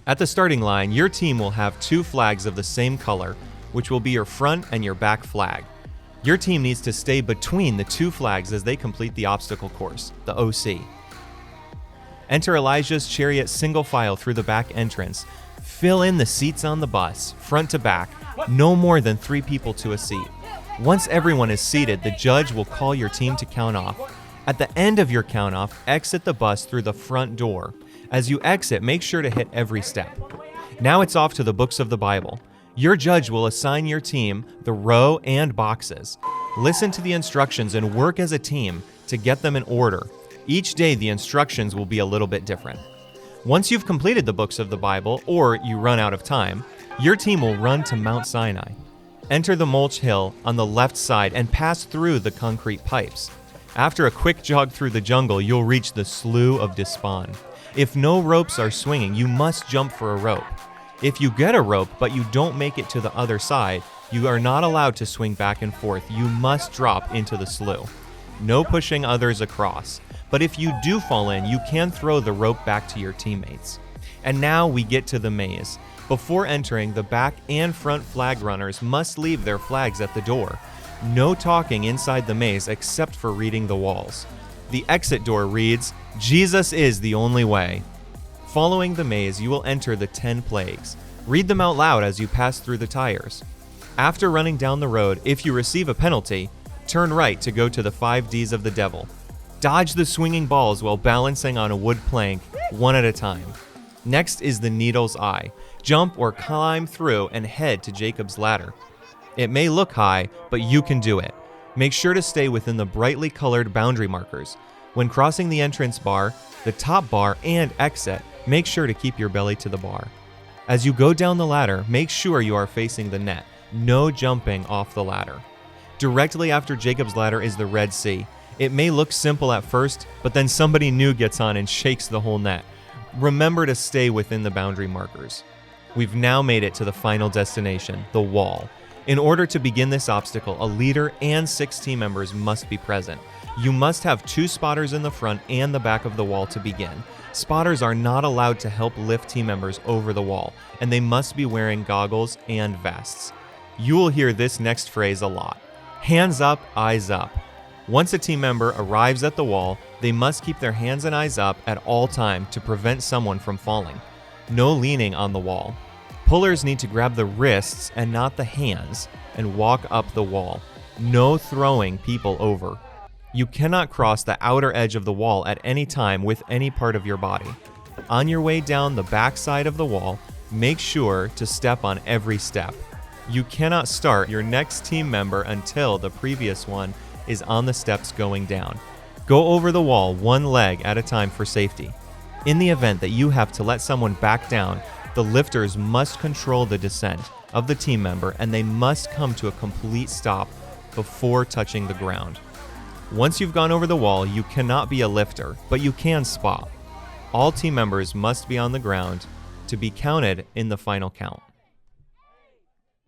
At the starting line, your team will have 2 flags of the same color, which will be your front and your back flag. Your team needs to stay between the 2 flags as they complete the obstacle course, the OC. Enter Elijah's chariot single file through the back entrance. Fill in the seats on the bus, front to back, no more than 3 people to a seat. Once everyone is seated, the judge will call your team to count off. At the end of your count off, exit the bus through the front door. As you exit, make sure to hit every step. Now it's off to the books of the Bible. Your judge will assign your team the row and boxes. Listen to the instructions and work as a team to get them in order. Each day the instructions will be a little bit different. Once you've completed the books of the Bible, or you run out of time, your team will run to Mount Sinai. Enter the mulch hill on the left side and pass through the concrete pipes. After a quick jog through the jungle, you'll reach the Slough of Despond. If no ropes are swinging, you must jump for a rope. If you get a rope but you don't make it to the other side, you are not allowed to swing back and forth. You must drop into the slough. No pushing others across. But if you do fall in, you can throw the rope back to your teammates. And now we get to the maze. Before entering, the back and front flag runners must leave their flags at the door. No talking inside the maze except for reading the walls. The exit door reads, "Jesus is the only way." Following the maze, you will enter the 10 plagues. Read them out loud as you pass through the tires. After running down the road, if you receive a penalty, turn right to go to the 5 Ds of the devil. Dodge the swinging balls while balancing on a wood plank, one at a time. Next is the needle's eye. Jump or climb through and head to Jacob's ladder. It may look high, but you can do it. Make sure to stay within the brightly colored boundary markers. When crossing the entrance bar, the top bar, and exit, make sure to keep your belly to the bar. As you go down the ladder, make sure you are facing the net. No jumping off the ladder. Directly after Jacob's ladder is the Red Sea. It may look simple at first, but then somebody new gets on and shakes the whole net. Remember to stay within the boundary markers. We've now made it to the final destination, the wall. In order to begin this obstacle, a leader and 6 team members must be present. You must have 2 spotters in the front and the back of the wall to begin. Spotters are not allowed to help lift team members over the wall, and they must be wearing goggles and vests. You will hear this next phrase a lot. Hands up, eyes up. Once a team member arrives at the wall, they must keep their hands and eyes up at all time to prevent someone from falling. No leaning on the wall. Pullers need to grab the wrists and not the hands and walk up the wall. No throwing people over. You cannot cross the outer edge of the wall at any time with any part of your body. On your way down the back side of the wall, make sure to step on every step. You cannot start your next team member until the previous one is on the steps going down. Go over the wall one leg at a time for safety. In the event that you have to let someone back down, the lifters must control the descent of the team member and they must come to a complete stop before touching the ground. Once you've gone over the wall, you cannot be a lifter, but you can spot. All team members must be on the ground to be counted in the final count.